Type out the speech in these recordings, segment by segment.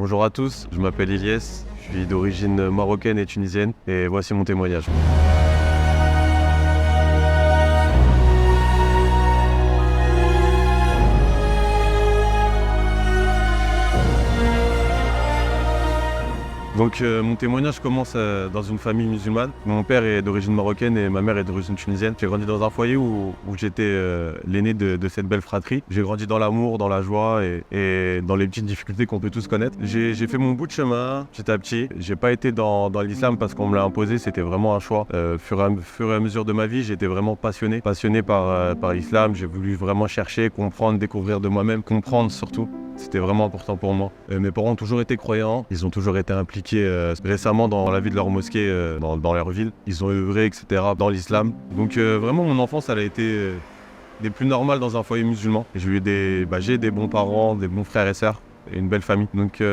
Bonjour à tous, je m'appelle Ilyes, je suis d'origine marocaine et tunisienne et voici mon témoignage. Donc mon témoignage commence dans une famille musulmane. Mon père est d'origine marocaine et ma mère est d'origine tunisienne. J'ai grandi dans un foyer où j'étais l'aîné de cette belle fratrie. J'ai grandi dans l'amour, dans la joie et dans les petites difficultés qu'on peut tous connaître. J'ai fait mon bout de chemin petit à petit. J'ai pas été dans l'islam parce qu'on me l'a imposé, c'était vraiment un choix. Fur et à mesure de ma vie, j'étais vraiment passionné par l'islam. J'ai voulu vraiment chercher, comprendre, découvrir de moi-même, comprendre surtout. C'était vraiment important pour moi. Mes parents ont toujours été croyants, ils ont toujours été impliqués récemment dans la vie de leur mosquée, dans leur ville. Ils ont œuvré, etc. dans l'islam. Donc vraiment mon enfance, elle a été des plus normales dans un foyer musulman. J'ai eu des bons parents, des bons frères et sœurs. Et une belle famille. Donc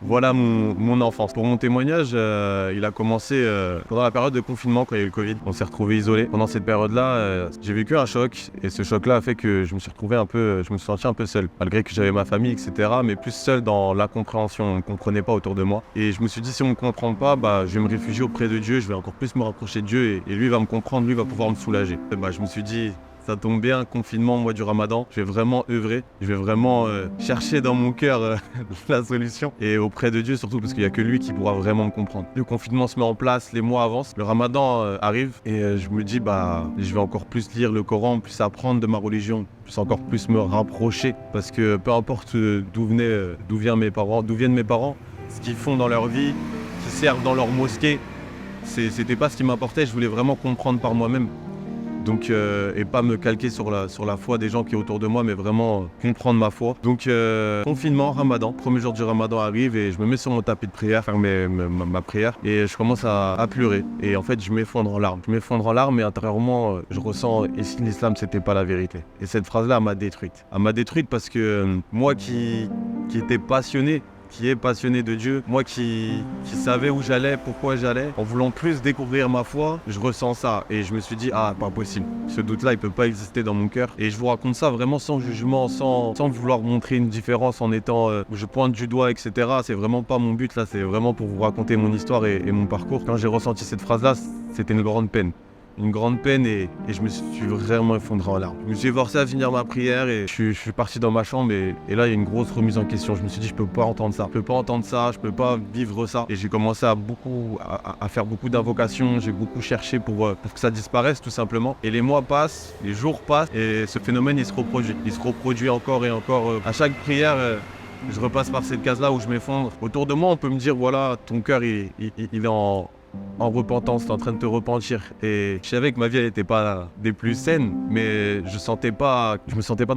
voilà mon enfance. Pour mon témoignage, il a commencé pendant la période de confinement quand il y a eu le Covid. On s'est retrouvés isolés. Pendant cette période-là, j'ai vécu un choc et ce choc-là a fait que je me suis senti un peu seul. Malgré que j'avais ma famille, etc. Mais plus seul dans l'incompréhension. On ne comprenait pas autour de moi. Et je me suis dit, si on ne me comprend pas, je vais me réfugier auprès de Dieu. Je vais encore plus me rapprocher de Dieu et lui va me comprendre, lui va pouvoir me soulager. Je me suis dit, ça tombe bien, confinement, mois du Ramadan. Je vais vraiment œuvrer, je vais vraiment chercher dans mon cœur la solution. Et auprès de Dieu surtout, parce qu'il n'y a que lui qui pourra vraiment me comprendre. Le confinement se met en place, les mois avancent, le Ramadan arrive et je me dis, je vais encore plus lire le Coran, plus apprendre de ma religion, encore plus me rapprocher. Parce que peu importe d'où viennent mes parents, ce qu'ils font dans leur vie, qui servent dans leur mosquée, c'était pas ce qui m'importait, je voulais vraiment comprendre par moi-même. Donc, et pas me calquer sur la foi des gens qui est autour de moi, mais vraiment comprendre ma foi. Donc, confinement, Ramadan, premier jour du Ramadan arrive et je me mets sur mon tapis de prière, faire ma prière et je commence à pleurer. Et en fait, je m'effondre en larmes. Et intérieurement, je ressens « et si l'islam, c'était pas la vérité ?» Et cette phrase-là, elle m'a détruite. Elle m'a détruite parce que moi qui était passionné, qui est passionné de Dieu, moi qui savais où j'allais, pourquoi j'allais, en voulant plus découvrir ma foi, je ressens ça et je me suis dit pas possible, ce doute-là il peut pas exister dans mon cœur et je vous raconte ça vraiment sans jugement, sans vouloir montrer une différence en étant où je pointe du doigt, etc. C'est vraiment pas mon but là, c'est vraiment pour vous raconter mon histoire et mon parcours. Quand j'ai ressenti cette phrase-là, c'était une grande peine et je me suis vraiment effondré en larmes. Je me suis forcé à finir ma prière et je suis parti dans ma chambre et là il y a une grosse remise en question. Je me suis dit je peux pas entendre ça, je peux pas vivre ça. Et j'ai commencé à faire beaucoup d'invocations, j'ai beaucoup cherché pour que ça disparaisse tout simplement. Et les mois passent, les jours passent et ce phénomène il se reproduit. Il se reproduit encore et encore. À chaque prière, je repasse par cette case-là où je m'effondre. Autour de moi on peut me dire voilà, ton cœur il est en repentance, t'es en train de te repentir. Et je savais que ma vie elle était pas des plus saines, mais je me sentais pas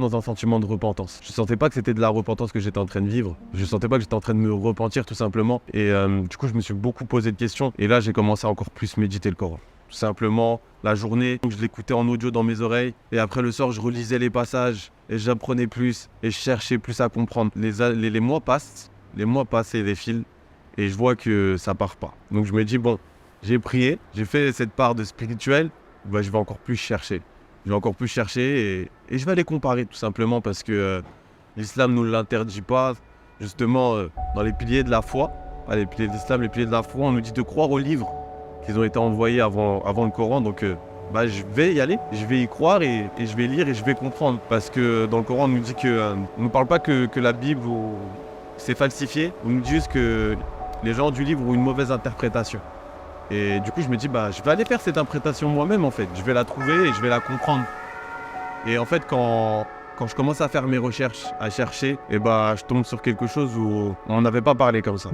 dans un sentiment de repentance. Je sentais pas que c'était de la repentance que j'étais en train de vivre. Je sentais pas que j'étais en train de me repentir tout simplement. Et du coup je me suis beaucoup posé de questions. Et là j'ai commencé à encore plus méditer le Coran. Tout simplement, la journée, je l'écoutais en audio dans mes oreilles. Et après le soir, je relisais les passages. Et j'apprenais plus. Et je cherchais plus à comprendre. Les mois passent. Les mois passent et défilent. Et je vois que ça part pas. Donc je me dis, bon, j'ai prié, j'ai fait cette part de spirituel, je vais encore plus chercher. Et je vais aller comparer tout simplement parce que l'islam ne nous l'interdit pas. Justement, dans les piliers de la foi, pas les piliers de l'islam, les piliers de la foi, on nous dit de croire aux livres qui ont été envoyés avant le Coran. Donc je vais y aller, je vais y croire et je vais lire et je vais comprendre. Parce que dans le Coran, on nous dit que on ne parle pas que la Bible c'est falsifié, on nous dit juste que les gens du livre ont une mauvaise interprétation. Et du coup, je me dis, je vais aller faire cette interprétation moi-même, en fait. Je vais la trouver et je vais la comprendre. Et en fait, quand je commence à faire mes recherches, à chercher, je tombe sur quelque chose où on n'avait pas parlé comme ça.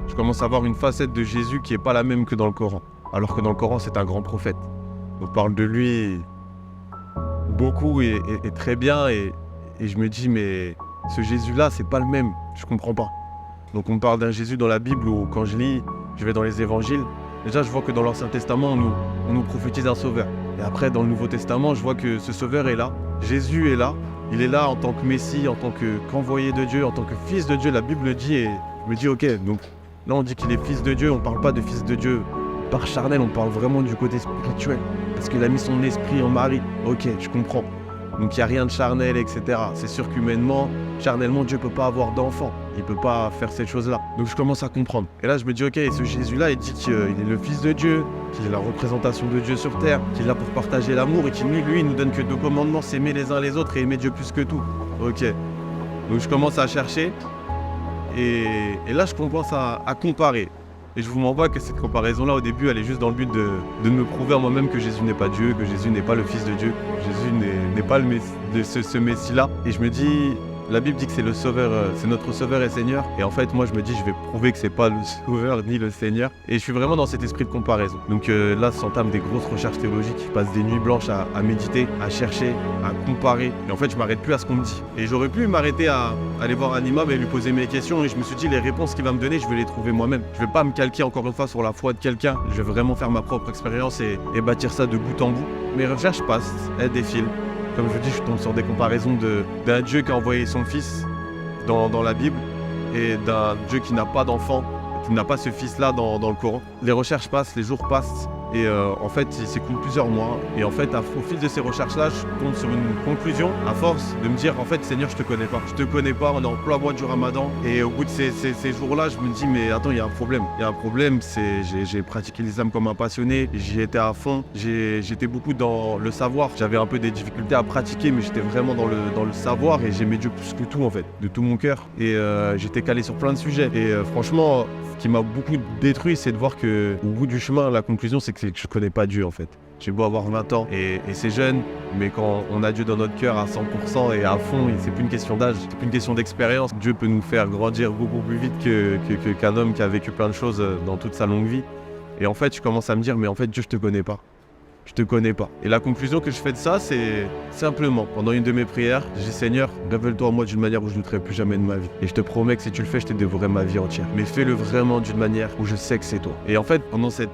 Je commence à voir une facette de Jésus qui n'est pas la même que dans le Coran. Alors que dans le Coran, c'est un grand prophète. On parle de lui beaucoup et très bien. Et je me dis, mais ce Jésus-là, c'est pas le même. Je comprends pas. Donc on parle d'un Jésus dans la Bible où quand je lis, je vais dans les évangiles, déjà je vois que dans l'Ancien Testament, on nous prophétise un sauveur. Et après dans le Nouveau Testament, je vois que ce sauveur est là, Jésus est là, il est là en tant que Messie, en tant qu'envoyé de Dieu, en tant que fils de Dieu, la Bible le dit et je me dis ok, donc là on dit qu'il est fils de Dieu, on parle pas de fils de Dieu par charnel, on parle vraiment du côté spirituel, parce qu'il a mis son esprit en Marie. Ok, je comprends. Donc il n'y a rien de charnel, etc. C'est sûr qu'humainement, charnellement, Dieu ne peut pas avoir d'enfant. Il ne peut pas faire ces choses-là. Donc je commence à comprendre. Et là, je me dis, ok, ce Jésus-là, il dit qu'il est le Fils de Dieu, qu'il est la représentation de Dieu sur terre, qu'il est là pour partager l'amour et qu'il, lui, il nous donne que 2 commandements, s'aimer les uns les autres et aimer Dieu plus que tout. Ok. Donc je commence à chercher et là, je commence à comparer. Et je vous mens pas que cette comparaison-là, au début, elle est juste dans le but de me prouver à moi-même que Jésus n'est pas Dieu, que Jésus n'est pas le Fils de Dieu, Jésus n'est pas ce Messie-là. Et je me dis, la Bible dit que c'est le Sauveur, c'est notre Sauveur et Seigneur. Et en fait, moi, je me dis, je vais prouver que c'est pas le Sauveur ni le Seigneur. Et je suis vraiment dans cet esprit de comparaison. Donc là, s'entament des grosses recherches théologiques. Je passe des nuits blanches à méditer, à chercher, à comparer. Et en fait, je m'arrête plus à ce qu'on me dit. Et j'aurais pu m'arrêter à aller voir un imam et lui poser mes questions. Et je me suis dit, les réponses qu'il va me donner, je vais les trouver moi-même. Je vais pas me calquer encore une fois sur la foi de quelqu'un. Je vais vraiment faire ma propre expérience et bâtir ça de bout en bout. Mes recherches passent, elles défilent. Comme je vous dis, je tombe sur des comparaisons d'un Dieu qui a envoyé son Fils dans la Bible et d'un Dieu qui n'a pas d'enfant, qui n'a pas ce Fils-là dans le Coran. Les recherches passent, les jours passent et en fait, il s'écoule plusieurs mois. Et en fait, au fil de ces recherches-là, je tombe sur une conclusion à force de me dire, en fait, Seigneur, je te connais pas. Je te connais pas, on est en plein mois du Ramadan. Et au bout de ces jours-là, je me dis, mais attends, il y a un problème. Il y a un problème, j'ai pratiqué l'islam comme un passionné, j'y étais à fond, j'étais beaucoup dans le savoir. J'avais un peu des difficultés à pratiquer, mais j'étais vraiment dans le savoir et j'aimais Dieu plus que tout, en fait, de tout mon cœur. Et j'étais calé sur plein de sujets. Et franchement, ce qui m'a beaucoup détruit, c'est de voir qu'au bout du chemin, la conclusion, c'est que je connais pas Dieu, en fait. J'ai beau avoir 20 ans et c'est jeune, mais quand on a Dieu dans notre cœur à 100% et à fond, c'est plus une question d'âge, c'est plus une question d'expérience. Dieu peut nous faire grandir beaucoup plus vite qu'un homme qui a vécu plein de choses dans toute sa longue vie. Et en fait, je commence à me dire, mais en fait, Dieu, je te connais pas. Je te connais pas. Et la conclusion que je fais de ça, c'est simplement, pendant une de mes prières, je dis, Seigneur, révèle-toi à moi d'une manière où je ne douterai plus jamais de ma vie. Et je te promets que si tu le fais, je te dévorerai ma vie entière. Mais fais-le vraiment d'une manière où je sais que c'est toi. Et en fait, pendant cette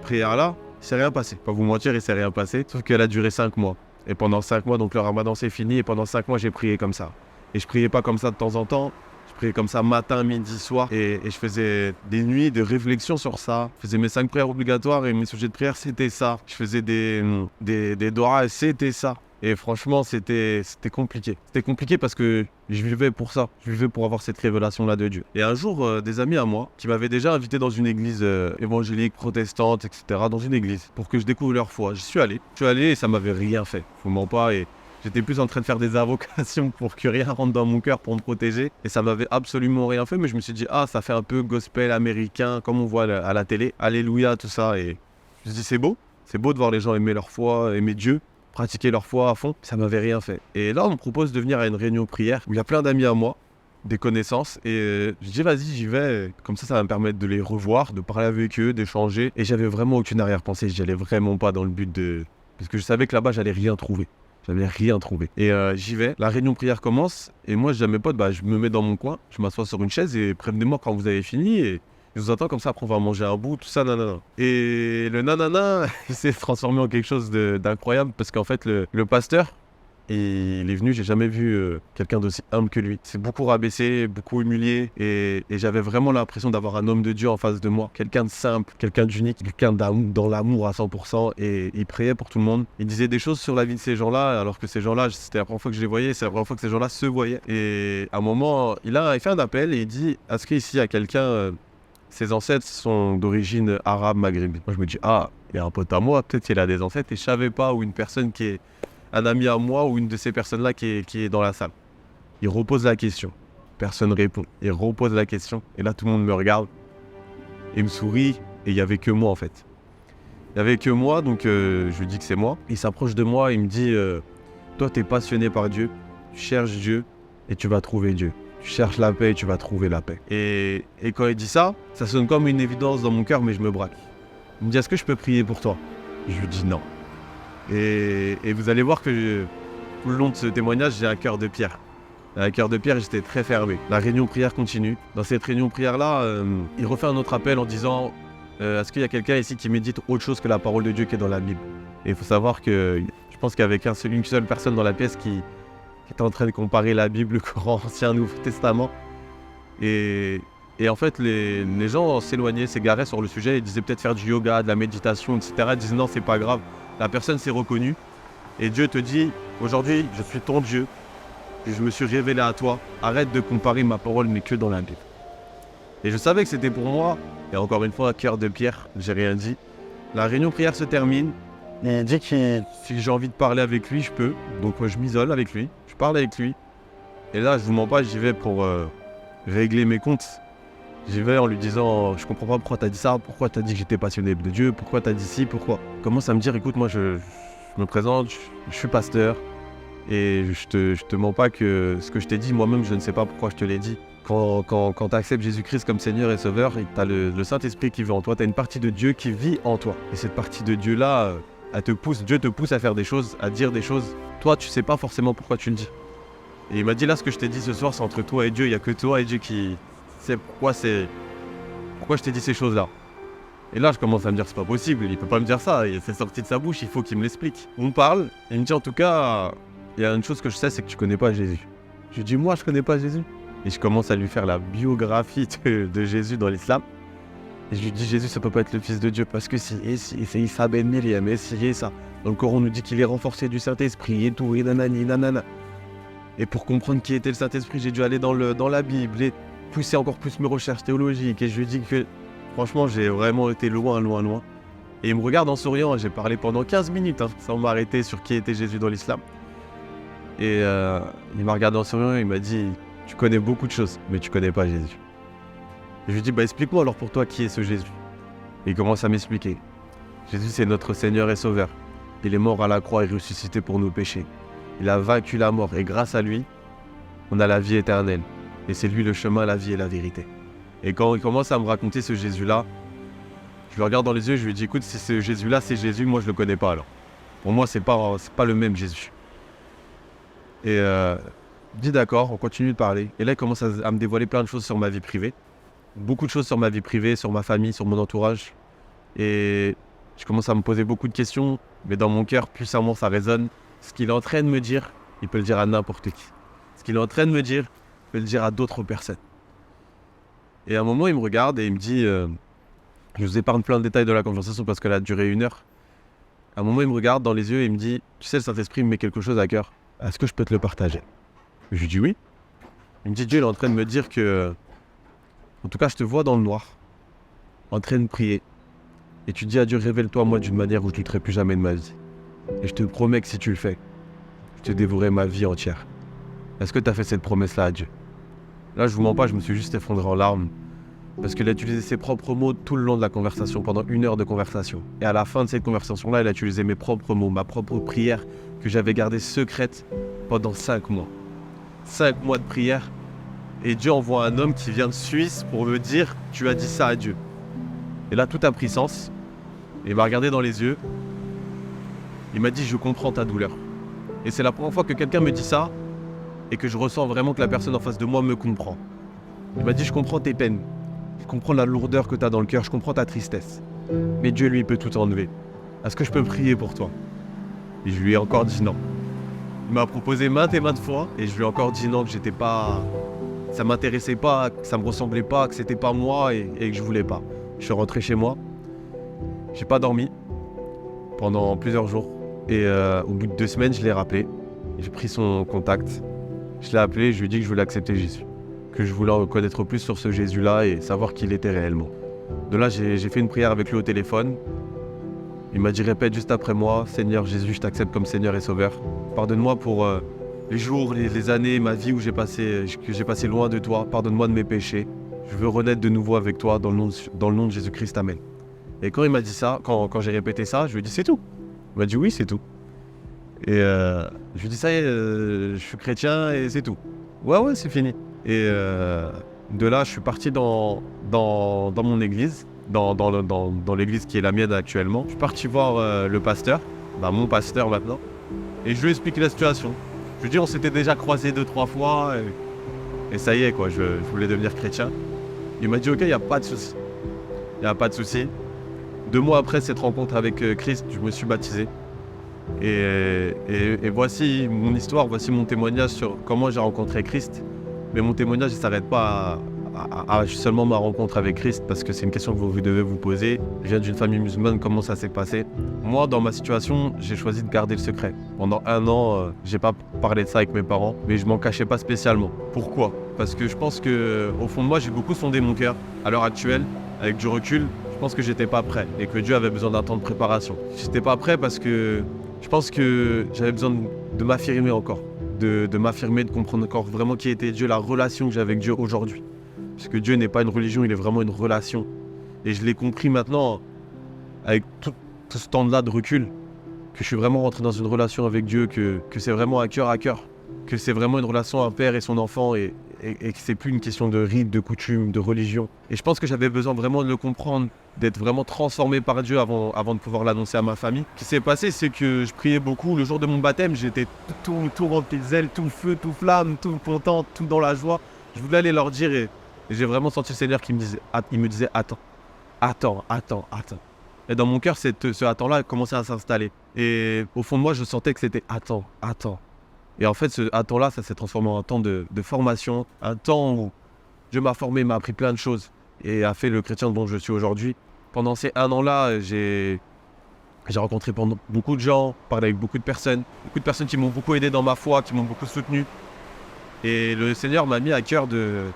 prière-là, il s'est rien passé. Pas vous mentir, il s'est rien passé. Sauf qu'elle a duré 5 mois. Et pendant 5 mois, donc le Ramadan c'est fini. Et pendant 5 mois, j'ai prié comme ça. Et je priais pas comme ça de temps en temps. Je priais comme ça matin, midi, soir. Et je faisais des nuits de réflexion sur ça. Je faisais mes 5 prières obligatoires et mes sujets de prière, c'était ça. Je faisais des doras et c'était ça. Et franchement, c'était compliqué. C'était compliqué parce que je vivais pour ça. Je vivais pour avoir cette révélation-là de Dieu. Et un jour, des amis à moi, qui m'avaient déjà invité dans une église évangélique, protestante, etc., dans une église, pour que je découvre leur foi. J'y suis allé. Je suis allé et ça m'avait rien fait. Faut m'en pas. Et j'étais plus en train de faire des invocations pour que rien rentre dans mon cœur pour me protéger. Et ça m'avait absolument rien fait. Mais je me suis dit, ah, ça fait un peu gospel américain, comme on voit à la télé. Alléluia, tout ça. Et je me suis dit, c'est beau. C'est beau de voir les gens aimer leur foi, aimer Dieu, pratiquer leur foi à fond, ça m'avait rien fait. Et là, on me propose de venir à une réunion prière où il y a plein d'amis à moi, des connaissances, et je dis vas-y, j'y vais, comme ça va me permettre de les revoir, de parler avec eux, d'échanger. Et j'avais vraiment aucune arrière-pensée, j'y allais vraiment pas dans le but de... Parce que je savais que là-bas, j'allais rien trouver. J'avais rien trouvé. Et j'y vais, la réunion prière commence, et moi, je dis à mes potes, je me mets dans mon coin, je m'assois sur une chaise, et prévenez-moi quand vous avez fini, et je vous attends comme ça, après on va manger un bout, tout ça, nanana. Et le nanana, il s'est transformé en quelque chose d'incroyable parce qu'en fait, le pasteur, il est venu, j'ai jamais vu quelqu'un d'aussi humble que lui. C'est beaucoup rabaissé, beaucoup humilié et j'avais vraiment l'impression d'avoir un homme de Dieu en face de moi. Quelqu'un de simple, quelqu'un d'unique, quelqu'un dans l'amour à 100% et il priait pour tout le monde. Il disait des choses sur la vie de ces gens-là alors que ces gens-là, c'était la première fois que je les voyais, c'est la première fois que ces gens-là se voyaient. Et à un moment, il fait un appel et il dit, est-ce qu'ici il y a quelqu'un... Ses ancêtres sont d'origine arabe maghrébine. Moi, je me dis, ah, il y a un pote à moi, peut-être qu'il a des ancêtres, et je savais pas, ou une personne qui est un ami à moi, ou une de ces personnes-là qui est dans la salle. Il repose la question. Personne répond. Il repose la question, et là, tout le monde me regarde, et me sourit, et il y avait que moi, en fait. Il y avait que moi, donc je lui dis que c'est moi. Il s'approche de moi, il me dit, toi, tu es passionné par Dieu, tu cherches Dieu, et tu vas trouver Dieu. Tu cherches la paix et tu vas trouver la paix. Et quand il dit ça, ça sonne comme une évidence dans mon cœur, mais je me braque. Il me dit, est-ce que je peux prier pour toi? Je lui dis non. Et vous allez voir que tout le long de ce témoignage, j'ai un cœur de pierre. Un cœur de pierre, j'étais très fermé. La réunion prière continue. Dans cette réunion prière-là, il refait un autre appel en disant, est-ce qu'il y a quelqu'un ici qui médite autre chose que la parole de Dieu qui est dans la Bible? Et il faut savoir que je pense qu'avec une seule personne dans la pièce qui était en train de comparer la Bible, le Coran, Ancien, Nouveau Testament. Et en fait, les gens s'éloignaient, s'égaraient sur le sujet. Ils disaient peut-être faire du yoga, de la méditation, etc. Ils disaient non, c'est pas grave. La personne s'est reconnue. Et Dieu te dit, aujourd'hui, je suis ton Dieu, et je me suis révélé à toi. Arrête de comparer ma parole n'est que dans la Bible. Et je savais que c'était pour moi, et encore une fois, à cœur de pierre, j'ai rien dit. La réunion prière se termine, et dit que si j'ai envie de parler avec lui, je peux. Donc moi, je m'isole avec lui, je parle avec lui. Et là, je vous mens pas, j'y vais pour régler mes comptes. J'y vais en lui disant, je comprends pas pourquoi t'as dit ça, pourquoi t'as dit que j'étais passionné de Dieu, pourquoi t'as dit ci, pourquoi. Commence à me dire, écoute, moi je me présente, je suis pasteur, et je te mens pas que ce que je t'ai dit, moi-même je ne sais pas pourquoi je te l'ai dit. Quand tu acceptes Jésus-Christ comme Seigneur et Sauveur, et que tu as le Saint-Esprit qui vit en toi, tu as une partie de Dieu qui vit en toi. Et cette partie de Dieu-là, Dieu te pousse à faire des choses, à dire des choses. Toi, tu sais pas forcément pourquoi tu le dis. Et il m'a dit, là, ce que je t'ai dit ce soir, c'est entre toi et Dieu. Il n'y a que toi et Dieu qui sait pourquoi je t'ai dit ces choses-là. Et là, je commence à me dire, c'est pas possible, il peut pas me dire ça. C'est sorti de sa bouche, il faut qu'il me l'explique. On parle, et il me dit, en tout cas, il y a une chose que je sais, c'est que tu connais pas Jésus. Je lui dis, moi, je connais pas Jésus. Et je commence à lui faire la biographie de Jésus dans l'islam. Et je lui dis, Jésus, ça peut pas être le Fils de Dieu, parce que c'est Issa ben Myriam, et c'est ça. Dans le Coran, on nous dit qu'il est renforcé du Saint-Esprit, et tout, et nanani, nanana. Et pour comprendre qui était le Saint-Esprit, j'ai dû aller dans la Bible, et pousser encore plus mes recherches théologiques. Et je lui dis que, franchement, j'ai vraiment été loin, loin, loin. Et il me regarde en souriant, j'ai parlé pendant 15 minutes, sans m'arrêter sur qui était Jésus dans l'islam. Et il m'a regardé en souriant, et il m'a dit, tu connais beaucoup de choses, mais tu connais pas Jésus. Je lui dis, explique-moi alors pour toi qui est ce Jésus. Et il commence à m'expliquer. Jésus, c'est notre Seigneur et Sauveur. Il est mort à la croix et ressuscité pour nos péchés. Il a vaincu la mort et grâce à lui, on a la vie éternelle. Et c'est lui le chemin, la vie et la vérité. Et quand il commence à me raconter ce Jésus-là, je le regarde dans les yeux et je lui dis, écoute, si ce Jésus-là, c'est Jésus, moi je le connais pas alors. Pour moi, c'est pas le même Jésus. Et dit d'accord, on continue de parler. Et là, il commence à me dévoiler plein de choses sur ma vie privée. Beaucoup de choses sur ma vie privée, sur ma famille, sur mon entourage. Et je commence à me poser beaucoup de questions, mais dans mon cœur, puissamment, ça résonne. Ce qu'il est en train de me dire, il peut le dire à n'importe qui. Ce qu'il est en train de me dire, il peut le dire à d'autres personnes. Et à un moment, il me regarde et il me dit, je vous épargne plein de détails de la conversation parce qu'elle a duré 1 heure. À un moment, il me regarde dans les yeux et il me dit, tu sais, le Saint-Esprit me met quelque chose à cœur. Est-ce que je peux te le partager? Je lui dis oui. Il me dit, Dieu est en train de me dire que, en tout cas, je te vois dans le noir, en train de prier. Et tu dis à Dieu, révèle-toi à moi d'une manière où je ne douterai plus jamais de ma vie. Et je te promets que si tu le fais, je te dévorerai ma vie entière. Est-ce que tu as fait cette promesse-là à Dieu? Là, je vous mens pas, je me suis juste effondré en larmes. Parce qu'il a utilisé ses propres mots tout le long de la conversation, pendant 1 heure de conversation. Et à la fin de cette conversation-là, il a utilisé mes propres mots, ma propre prière que j'avais gardée secrète pendant 5 mois. 5 mois de prière. Et Dieu envoie un homme qui vient de Suisse pour me dire « Tu as dit ça à Dieu ». Et là, tout a pris sens. Et il m'a regardé dans les yeux. Il m'a dit « Je comprends ta douleur ». Et c'est la première fois que quelqu'un me dit ça et que je ressens vraiment que la personne en face de moi me comprend. Il m'a dit « Je comprends tes peines. Je comprends la lourdeur que tu as dans le cœur. Je comprends ta tristesse. Mais Dieu, lui, peut tout enlever. Est-ce que je peux prier pour toi ?» Et je lui ai encore dit non. Il m'a proposé maintes et maintes fois et je lui ai encore dit non, que j'étais pas... ça m'intéressait pas, que ça me ressemblait pas, que c'était pas moi et que je voulais pas. Je suis rentré chez moi. J'ai pas dormi pendant plusieurs jours. Et au bout de 2 semaines, je l'ai rappelé. J'ai pris son contact. Je l'ai appelé, je lui ai dit que je voulais accepter Jésus. Que je voulais en connaître plus sur ce Jésus-là et savoir qui il était réellement. De là, j'ai fait une prière avec lui au téléphone. Il m'a dit, répète juste après moi, Seigneur Jésus, je t'accepte comme Seigneur et Sauveur. Pardonne-moi pour les jours, les années, ma vie que j'ai passé loin de toi. Pardonne-moi de mes péchés. Je veux renaître de nouveau avec toi dans le nom de Jésus-Christ, Amen. Et quand il m'a dit ça, quand j'ai répété ça, je lui ai dit, c'est tout. Il m'a dit, oui, c'est tout. Et je lui ai dit, ça y est, je suis chrétien et c'est tout. Ouais, c'est fini. Et de là, je suis parti dans mon église. Dans l'église qui est la mienne actuellement. Je suis parti voir le pasteur, mon pasteur maintenant, et je lui ai expliqué la situation. Je lui ai dit, on s'était déjà croisés 2-3 fois, et ça y est, quoi, je voulais devenir chrétien. Il m'a dit, ok, il n'y a pas de souci. Il n'y a pas de souci. 2 mois après cette rencontre avec Christ, je me suis baptisé. Et voici mon histoire, voici mon témoignage sur comment j'ai rencontré Christ. Mais mon témoignage ne s'arrête pas seulement ma rencontre avec Christ, parce que c'est une question que vous devez vous poser. Je viens d'une famille musulmane, comment ça s'est passé? Moi, dans ma situation, j'ai choisi de garder le secret. Pendant 1 an, j'ai pas parlé de ça avec mes parents, mais je m'en cachais pas spécialement. Pourquoi? Parce que je pense que, au fond de moi, j'ai beaucoup sondé mon cœur. À l'heure actuelle, avec du recul, je pense que j'étais pas prêt et que Dieu avait besoin d'un temps de préparation. J'étais pas prêt parce que je pense que j'avais besoin de m'affirmer encore. De m'affirmer, de comprendre encore vraiment qui était Dieu, la relation que j'ai avec Dieu aujourd'hui. Parce que Dieu n'est pas une religion, il est vraiment une relation. Et je l'ai compris maintenant, avec tout ce temps-là de recul, que je suis vraiment rentré dans une relation avec Dieu, que c'est vraiment à cœur, que c'est vraiment une relation un père et son enfant, et que c'est plus une question de rite, de coutume, de religion. Et je pense que j'avais besoin vraiment de le comprendre, d'être vraiment transformé par Dieu avant de pouvoir l'annoncer à ma famille. Ce qui s'est passé, c'est que je priais beaucoup. Le jour de mon baptême, j'étais tout rempli de zèle, tout feu, tout flamme, tout content, tout dans la joie. Je voulais aller leur dire et j'ai vraiment senti le Seigneur qui me disait attends. Et dans mon cœur, ce attends-là commençait à s'installer. Et au fond de moi, je sentais que c'était attends. Et en fait, ce attends-là, ça s'est transformé en un temps de formation, un temps où Dieu m'a formé, m'a appris plein de choses et a fait le chrétien dont je suis aujourd'hui. Pendant ces 1 an-là, j'ai rencontré beaucoup de gens, parlé avec beaucoup de personnes qui m'ont beaucoup aidé dans ma foi, qui m'ont beaucoup soutenu. Et le Seigneur m'a mis à cœur de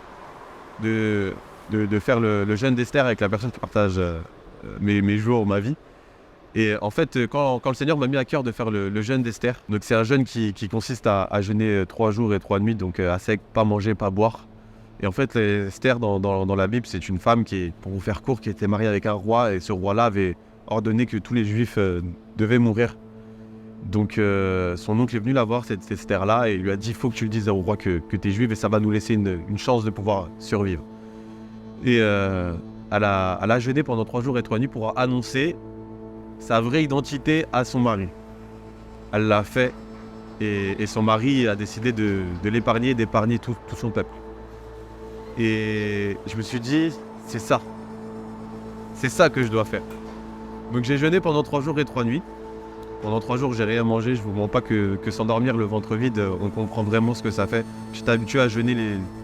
faire le jeûne d'Esther avec la personne qui partage mes jours, ma vie. Et en fait, quand le Seigneur m'a mis à cœur de faire le jeûne d'Esther, donc c'est un jeûne qui consiste à jeûner 3 jours et 3 nuits, donc à sec, pas manger, pas boire. Et en fait, Esther, dans la Bible, c'est une femme qui, pour vous faire court, qui était mariée avec un roi, et ce roi-là avait ordonné que tous les Juifs devaient mourir. Donc son oncle est venu la voir, cette Esther-là, et il lui a dit, il faut que tu le dises au roi que tu es juive, et ça va nous laisser une chance de pouvoir survivre. Et elle a jeûné pendant 3 jours et 3 nuits pour annoncer sa vraie identité à son mari. Elle l'a fait et son mari a décidé de l'épargner, d'épargner tout son peuple. Et je me suis dit, c'est ça que je dois faire. Donc j'ai jeûné pendant 3 jours et 3 nuits. Pendant 3 jours, j'ai rien mangé. Je vous mens pas que s'endormir le ventre vide, on comprend vraiment ce que ça fait. J'étais habitué à jeûner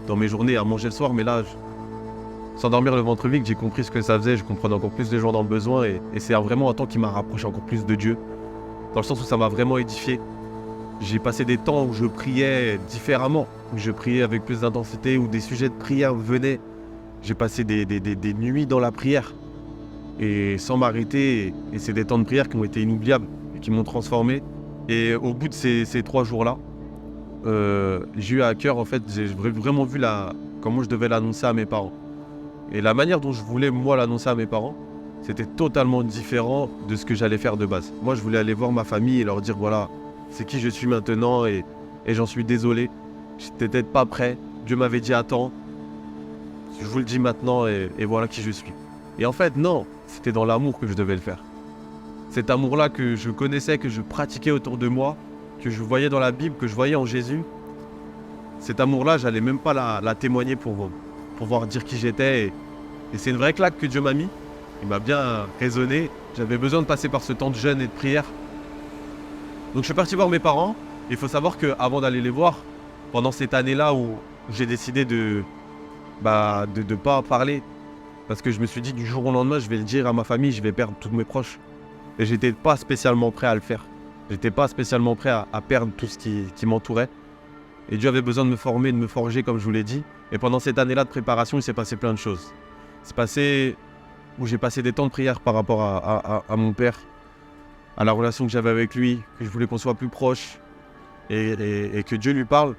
dans mes journées, à manger le soir, mais là, s'endormir le ventre vide, j'ai compris ce que ça faisait. Je comprenais encore plus les gens dans le besoin et c'est vraiment un temps qui m'a rapproché encore plus de Dieu. Dans le sens où ça m'a vraiment édifié. J'ai passé des temps où je priais différemment, où je priais avec plus d'intensité, où des sujets de prière venaient. J'ai passé des nuits dans la prière et sans m'arrêter. Et c'est des temps de prière qui ont été inoubliables et qui m'ont transformé. Et au bout de ces 3 jours-là, j'ai eu à cœur, en fait, j'ai vraiment vu comment je devais l'annoncer à mes parents. Et la manière dont je voulais, moi, l'annoncer à mes parents, c'était totalement différent de ce que j'allais faire de base. Moi, je voulais aller voir ma famille et leur dire, voilà, c'est qui je suis maintenant et j'en suis désolé. J'étais peut-être pas prêt. Dieu m'avait dit, attends. Je vous le dis maintenant et voilà qui je suis. Et en fait, non, c'était dans l'amour que je devais le faire. Cet amour-là que je connaissais, que je pratiquais autour de moi, que je voyais dans la Bible, que je voyais en Jésus. Cet amour-là, j'allais même pas la témoigner pour pouvoir dire qui j'étais. Et c'est une vraie claque que Dieu m'a mis. Il m'a bien raisonné. J'avais besoin de passer par ce temps de jeûne et de prière. Donc je suis parti voir mes parents. Il faut savoir qu'avant d'aller les voir, pendant cette année-là où j'ai décidé de pas parler, parce que je me suis dit du jour au lendemain, je vais le dire à ma famille, je vais perdre tous mes proches. Et j'étais pas spécialement prêt à le faire. J'étais pas spécialement prêt à perdre tout ce qui m'entourait. Et Dieu avait besoin de me former, de me forger, comme je vous l'ai dit. Et pendant cette année-là de préparation, il s'est passé plein de choses. C'est passé où j'ai passé des temps de prière par rapport à mon père, à la relation que j'avais avec lui, que je voulais qu'on soit plus proche et que Dieu lui parle.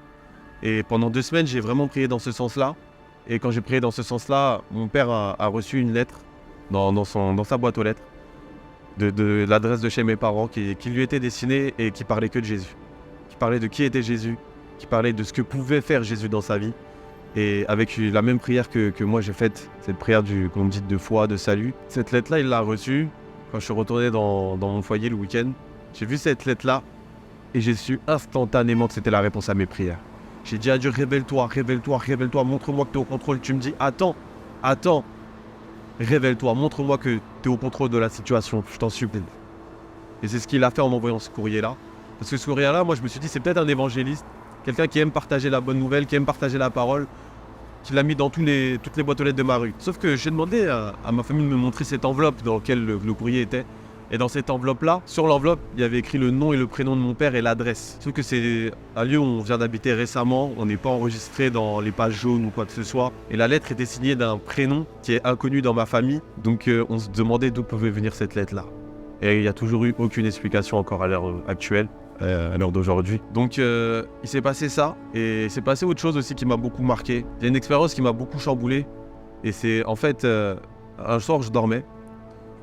Et pendant 2 semaines, j'ai vraiment prié dans ce sens-là. Et quand j'ai prié dans ce sens-là, mon père a reçu une lettre dans sa boîte aux lettres de l'adresse de chez mes parents qui lui était destinée et qui parlait que de Jésus. Qui parlait de qui était Jésus, qui parlait de ce que pouvait faire Jésus dans sa vie. Et avec la même prière que moi j'ai faite, cette prière qu'on me dit de foi, de salut. Cette lettre-là, il l'a reçue quand je suis retourné dans mon foyer le week-end. J'ai vu cette lettre-là et j'ai su instantanément que c'était la réponse à mes prières. J'ai dit à Dieu, révèle-toi, montre-moi que tu es au contrôle. Tu me dis, attends, révèle-toi, montre-moi que tu es au contrôle de la situation, je t'en supplie. Et c'est ce qu'il a fait en m'envoyant ce courrier-là. Parce que ce courrier-là, moi je me suis dit, c'est peut-être un évangéliste, quelqu'un qui aime partager la bonne nouvelle, qui aime partager la parole. qui l'a mis dans toutes les boîtes aux lettres de ma rue. Sauf que j'ai demandé à ma famille de me montrer cette enveloppe dans laquelle le courrier était. Et dans cette enveloppe-là, sur l'enveloppe, il y avait écrit le nom et le prénom de mon père et l'adresse. Sauf que c'est un lieu où on vient d'habiter récemment, on n'est pas enregistré dans les pages jaunes ou quoi que ce soit. Et la lettre était signée d'un prénom qui est inconnu dans ma famille. Donc on se demandait d'où pouvait venir cette lettre-là. Et il n'y a toujours eu aucune explication encore à l'heure actuelle, à l'heure d'aujourd'hui. Donc il s'est passé ça, et il s'est passé autre chose aussi qui m'a beaucoup marqué. Il y a une expérience qui m'a beaucoup chamboulé. Et c'est en fait, un soir je dormais.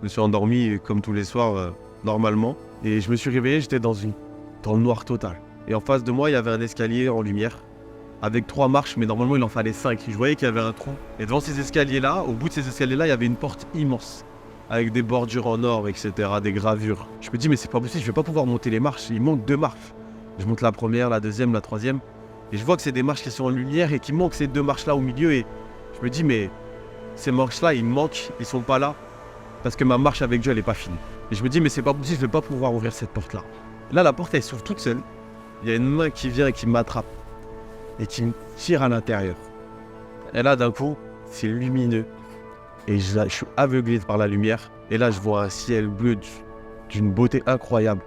Je me suis endormi comme tous les soirs, normalement. Et je me suis réveillé, j'étais dans le noir total. Et en face de moi, il y avait un escalier en lumière, avec 3 marches, mais normalement il en fallait 5. Je voyais qu'il y avait un trou. Et devant ces escaliers-là, au bout de ces escaliers-là, il y avait une porte immense, avec des bordures en or, etc., des gravures. Je me dis, mais c'est pas possible, je vais pas pouvoir monter les marches, il manque 2 marches. Je monte la première, la deuxième, la troisième. Et je vois que c'est des marches qui sont en lumière et qu'il manque ces 2 marches-là au milieu. Et je me dis, mais ces marches-là, ils manquent, ils sont pas là. Parce que ma marche avec Dieu, elle n'est pas finie. Et je me dis, mais c'est pas possible, je vais pas pouvoir ouvrir cette porte-là. Là, la porte, elle s'ouvre toute seule. Il y a une main qui vient et qui m'attrape. Et qui me tire à l'intérieur. Et là, d'un coup, c'est lumineux. Et je suis aveuglé par la lumière. Et là, je vois un ciel bleu d'une beauté incroyable.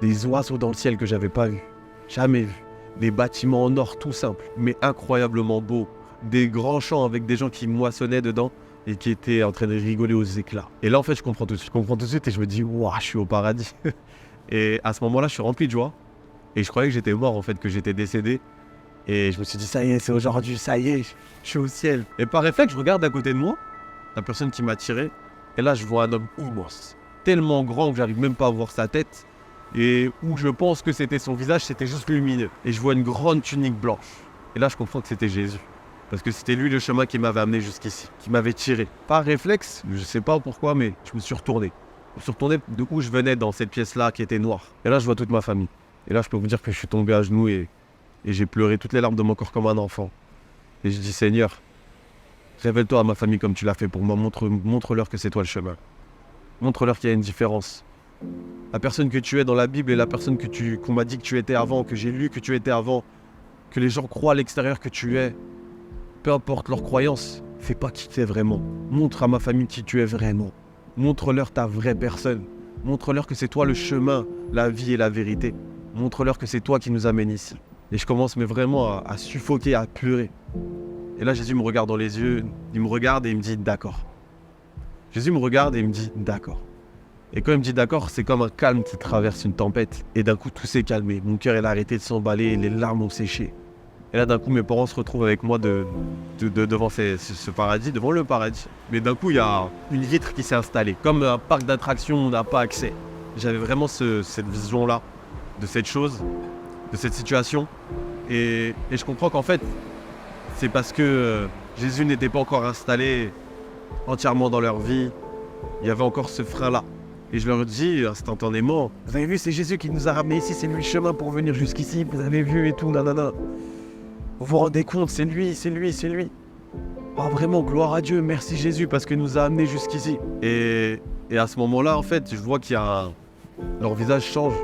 Des oiseaux dans le ciel que j'avais pas vu. Jamais vu. Des bâtiments en or tout simples, mais incroyablement beaux. Des grands champs avec des gens qui moissonnaient dedans. Et qui était en train de rigoler aux éclats. Et là, en fait, je comprends tout de suite. Je comprends tout de suite et je me dis, waouh, je suis au paradis. Et à ce moment-là, je suis rempli de joie. Et je croyais que j'étais mort, en fait, que j'étais décédé. Et je me suis dit, ça y est, c'est aujourd'hui, ça y est, je suis au ciel. Et par réflexe, je regarde à côté de moi, la personne qui m'a tiré. Et là, je vois un homme immense, tellement grand que j'arrive même pas à voir sa tête. Et où je pense que c'était son visage, c'était juste lumineux. Et je vois une grande tunique blanche. Et là, je comprends que c'était Jésus. Parce que c'était lui le chemin qui m'avait amené jusqu'ici, qui m'avait tiré. Par réflexe, je sais pas pourquoi, mais je me suis retourné. Je me suis retourné de où je venais dans cette pièce-là qui était noire. Et là, je vois toute ma famille. Et là, je peux vous dire que je suis tombé à genoux et j'ai pleuré toutes les larmes de mon corps comme un enfant. Et je dis, Seigneur, révèle-toi à ma famille comme tu l'as fait pour moi. Montre-leur que c'est toi le chemin. Montre-leur qu'il y a une différence. La personne que tu es dans la Bible et la personne qu'on m'a dit que tu étais avant, que j'ai lu que tu étais avant, que les gens croient à l'extérieur que tu es. Peu importe leur croyance, fais pas qui tu es vraiment. Montre à ma famille qui tu es vraiment. Montre-leur ta vraie personne. Montre-leur que c'est toi le chemin, la vie et la vérité. Montre-leur que c'est toi qui nous amène ici. Et je commence mais vraiment à suffoquer, à pleurer. Et là, Jésus me regarde dans les yeux, il me regarde et il me dit « d'accord ». Jésus me regarde et il me dit « d'accord ». Et quand il me dit « d'accord », c'est comme un calme qui traverse une tempête. Et d'un coup, tout s'est calmé. Mon cœur, il a arrêté de s'emballer, les larmes ont séché. Et là, d'un coup, mes parents se retrouvent avec moi devant ce paradis, devant le paradis. Mais d'un coup, il y a une vitre qui s'est installée. Comme un parc d'attractions, on n'a pas accès. J'avais vraiment cette vision-là, de cette chose, de cette situation. Et je comprends qu'en fait, c'est parce que Jésus n'était pas encore installé entièrement dans leur vie. Il y avait encore ce frein-là. Et je leur dis instantanément, vous avez vu, c'est Jésus qui nous a ramenés ici, c'est lui le chemin pour venir jusqu'ici, vous avez vu et tout, nanana. Vous vous rendez compte, c'est lui, c'est lui, c'est lui. Oh, vraiment, gloire à Dieu, merci Jésus parce qu'il nous a amenés jusqu'ici. Et à ce moment-là, en fait, je vois qu'il y a leur visage change,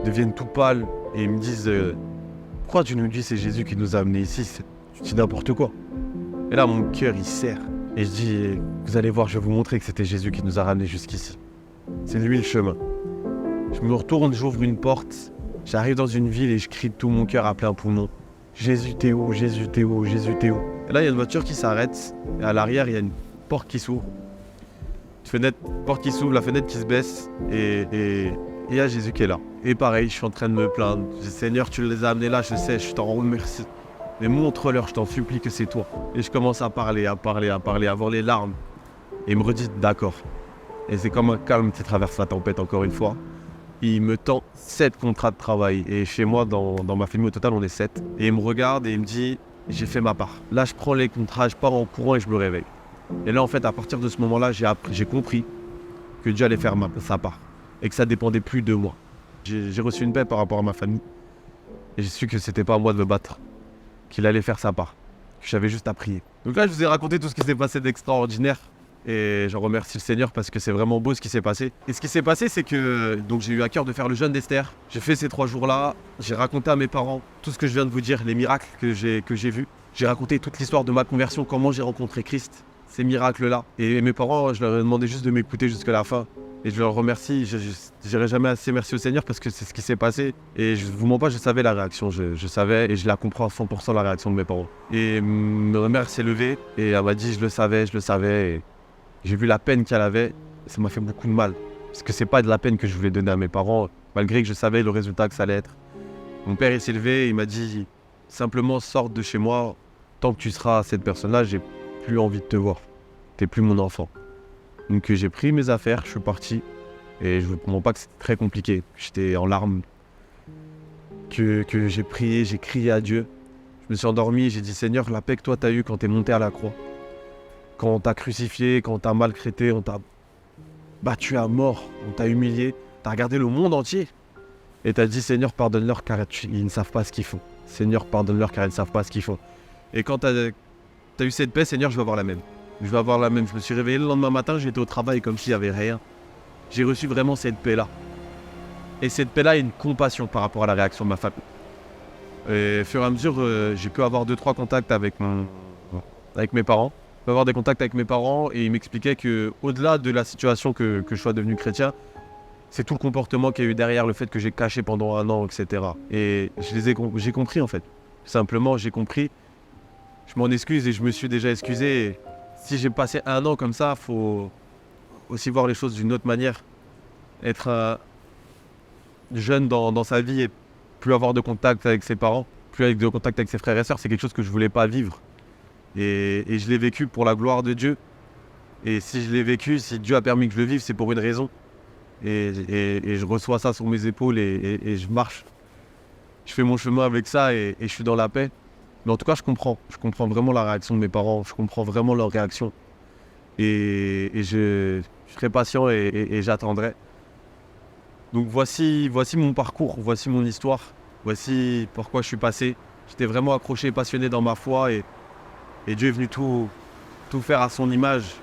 deviennent tout pâles et ils me disent pourquoi tu nous dis c'est Jésus qui nous a amenés ici, tu dis n'importe quoi. Et là, mon cœur, il serre. Et je dis, vous allez voir, je vais vous montrer que c'était Jésus qui nous a ramenés jusqu'ici. C'est lui le chemin. Je me retourne, j'ouvre une porte, j'arrive dans une ville et je crie de tout mon cœur à plein poumon. Jésus t'es où, Jésus t'es où, Jésus t'es où. Et là, il y a une voiture qui s'arrête, et à l'arrière, il y a une porte qui s'ouvre. Porte qui s'ouvre, la fenêtre qui se baisse, et il y a Jésus qui est là. Et pareil, je suis en train de me plaindre. Je dis, Seigneur, tu les as amenés là, je sais, je t'en remercie. Mais montre-leur, je t'en supplie que c'est toi. Et je commence à parler, à avoir les larmes. Et il me redit, d'accord. Et c'est comme un calme qui traverse la tempête, encore une fois. Il me tend 7 contrats de travail. Et chez moi, dans ma famille, au total, on est 7. Et il me regarde et il me dit, j'ai fait ma part. Là, je prends les contrats, je pars en courant et je me réveille. Et là, en fait, à partir de ce moment-là, j'ai compris que Dieu allait faire sa part. Et que ça dépendait plus de moi. J'ai reçu une paix par rapport à ma famille. Et j'ai su que c'était pas à moi de me battre. Qu'il allait faire sa part. Que j'avais juste à prier. Donc là, je vous ai raconté tout ce qui s'est passé d'extraordinaire. Et j'en remercie le Seigneur parce que c'est vraiment beau ce qui s'est passé. Et ce qui s'est passé, c'est que donc j'ai eu à cœur de faire le jeûne d'Esther. J'ai fait ces 3 jours-là. J'ai raconté à mes parents tout ce que je viens de vous dire, les miracles que j'ai vus. J'ai raconté toute l'histoire de ma conversion, comment j'ai rencontré Christ, ces miracles-là. Et mes parents, je leur ai demandé juste de m'écouter jusqu'à la fin. Et je leur remercie, je dirai jamais assez merci au Seigneur parce que c'est ce qui s'est passé. Et je vous mens pas, je savais la réaction, je savais et je la comprends à 100% la réaction de mes parents. Et ma mère s'est levée et elle m'a dit je le savais. Et j'ai vu la peine qu'elle avait, ça m'a fait beaucoup de mal. Parce que c'est pas de la peine que je voulais donner à mes parents, malgré que je savais le résultat que ça allait être. Mon père il s'est levé et il m'a dit simplement sors de chez moi, tant que tu seras cette personne-là, j'ai plus envie de te voir. T'es plus mon enfant. Donc j'ai pris mes affaires, je suis parti. Et je ne vous mens pas que c'était très compliqué. J'étais en larmes. Que j'ai prié, j'ai crié à Dieu. Je me suis endormi, j'ai dit Seigneur, la paix que toi t'as eue quand t'es monté à la croix. Quand on t'a crucifié, quand on t'a maltraité, on t'a battu à mort, on t'a humilié. T'as regardé le monde entier. Et t'as dit Seigneur, pardonne-leur car ils ne savent pas ce qu'ils font. Seigneur, pardonne-leur car ils ne savent pas ce qu'ils font. Et quand t'as eu cette paix, Seigneur, je vais avoir la même. Je vais avoir la même. Je me suis réveillé le lendemain matin, j'étais au travail comme s'il n'y avait rien. J'ai reçu vraiment cette paix-là. Et cette paix-là est une compassion par rapport à la réaction de ma famille. Et au fur et à mesure, j'ai pu avoir 2-3 contacts avec mes parents. Je peux avoir des contacts avec mes parents et ils m'expliquaient qu'au-delà de la situation que je sois devenu chrétien, c'est tout le comportement qu'il y a eu derrière, le fait que j'ai caché pendant 1 an, etc. Et j'ai compris en fait. Simplement, j'ai compris. Je m'en excuse et je me suis déjà excusé. Et si j'ai passé 1 an comme ça, il faut aussi voir les choses d'une autre manière. Être jeune dans sa vie et plus avoir de contact avec ses parents, plus avoir de contact avec ses frères et sœurs, c'est quelque chose que je ne voulais pas vivre. Et je l'ai vécu pour la gloire de Dieu. Et si je l'ai vécu, si Dieu a permis que je le vive, c'est pour une raison. Et je reçois ça sur mes épaules et je marche. Je fais mon chemin avec ça et je suis dans la paix. Mais en tout cas, je comprends. Je comprends vraiment la réaction de mes parents. Je comprends vraiment leur réaction. Et je serai patient et j'attendrai. Donc voici mon parcours, voici mon histoire. Voici pourquoi je suis passé. J'étais vraiment accroché et passionné dans ma foi et Dieu est venu tout faire à son image.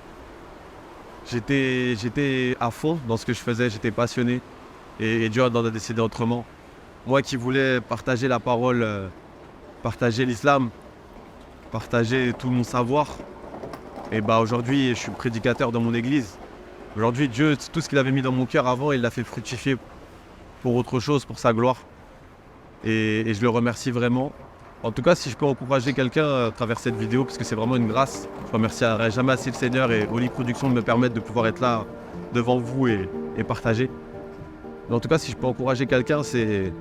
J'étais à fond dans ce que je faisais, j'étais passionné et Dieu en a décidé autrement. Moi qui voulais partager la parole, partager l'islam, partager tout mon savoir, et aujourd'hui je suis prédicateur dans mon église. Aujourd'hui Dieu, tout ce qu'il avait mis dans mon cœur avant, il l'a fait fructifier pour autre chose, pour sa gloire. Et je le remercie vraiment. En tout cas, si je peux encourager quelqu'un à travers cette vidéo, parce que c'est vraiment une grâce, je remercierai jamais assez le Seigneur et Oli Productions de me permettre de pouvoir être là devant vous et partager. Mais en tout cas, si je peux encourager quelqu'un, c'est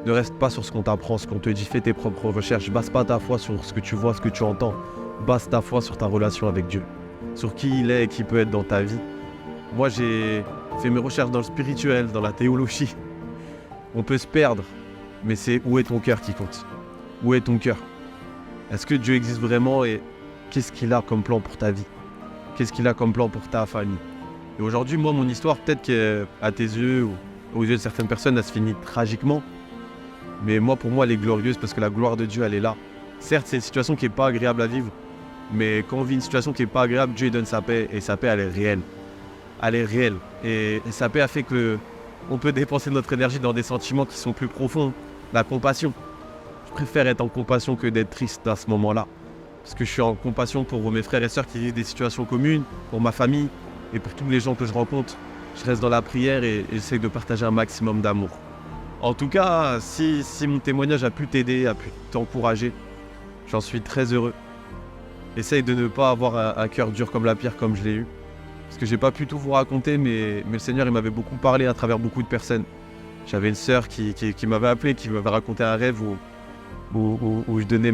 ne reste pas sur ce qu'on t'apprend, ce qu'on te dit, fais tes propres recherches, base pas ta foi sur ce que tu vois, ce que tu entends, base ta foi sur ta relation avec Dieu, sur qui il est et qui peut être dans ta vie. Moi, j'ai fait mes recherches dans le spirituel, dans la théologie. On peut se perdre, mais c'est où est ton cœur qui compte. Où est ton cœur? Est-ce que Dieu existe vraiment et qu'est-ce qu'il a comme plan pour ta vie? Qu'est-ce qu'il a comme plan pour ta famille? Et aujourd'hui, moi, mon histoire, peut-être qu'à tes yeux ou aux yeux de certaines personnes, elle se finit tragiquement. Mais moi, pour moi, elle est glorieuse parce que la gloire de Dieu, elle est là. Certes, c'est une situation qui n'est pas agréable à vivre, mais quand on vit une situation qui n'est pas agréable, Dieu donne sa paix et sa paix, elle est réelle. Elle est réelle. Et sa paix a fait qu'on peut dépenser notre énergie dans des sentiments qui sont plus profonds. La compassion. Je préfère être en compassion que d'être triste à ce moment-là. Parce que je suis en compassion pour mes frères et sœurs qui vivent des situations communes, pour ma famille et pour tous les gens que je rencontre. Je reste dans la prière et j'essaie de partager un maximum d'amour. En tout cas, si mon témoignage a pu t'aider, a pu t'encourager, j'en suis très heureux. Essaye de ne pas avoir un cœur dur comme la pierre comme je l'ai eu. Parce que j'ai pas pu tout vous raconter, mais le Seigneur il m'avait beaucoup parlé à travers beaucoup de personnes. J'avais une sœur qui m'avait appelé, qui m'avait raconté un rêve où je donnais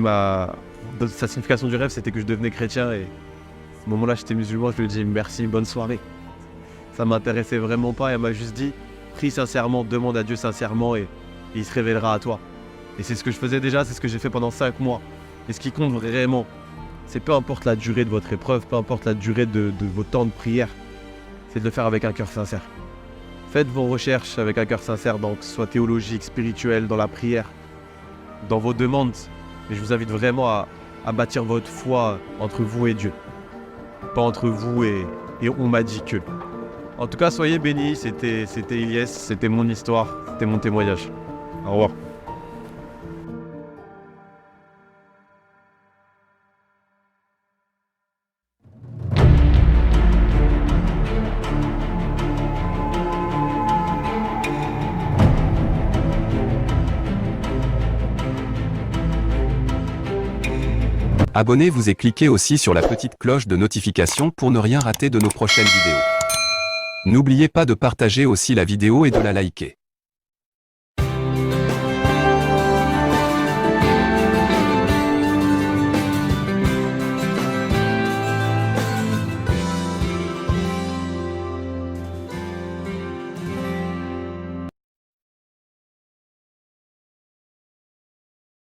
sa signification du rêve, c'était que je devenais chrétien. Et à ce moment-là, j'étais musulman, je lui ai dit merci, bonne soirée. Ça m'intéressait vraiment pas, et elle m'a juste dit prie sincèrement, demande à Dieu sincèrement et il se révélera à toi. Et c'est ce que je faisais déjà, c'est ce que j'ai fait pendant 5 mois. Et ce qui compte vraiment, c'est peu importe la durée de votre épreuve, peu importe la durée de vos temps de prière, c'est de le faire avec un cœur sincère. Faites vos recherches avec un cœur sincère, donc soit théologique, spirituel, dans la prière, dans vos demandes. Et je vous invite vraiment à bâtir votre foi entre vous et Dieu. Pas entre vous et on m'a dit que. En tout cas, soyez bénis, c'était Ilyes, c'était mon histoire, c'était mon témoignage. Au revoir. Abonnez-vous et cliquez aussi sur la petite cloche de notification pour ne rien rater de nos prochaines vidéos. N'oubliez pas de partager aussi la vidéo et de la liker.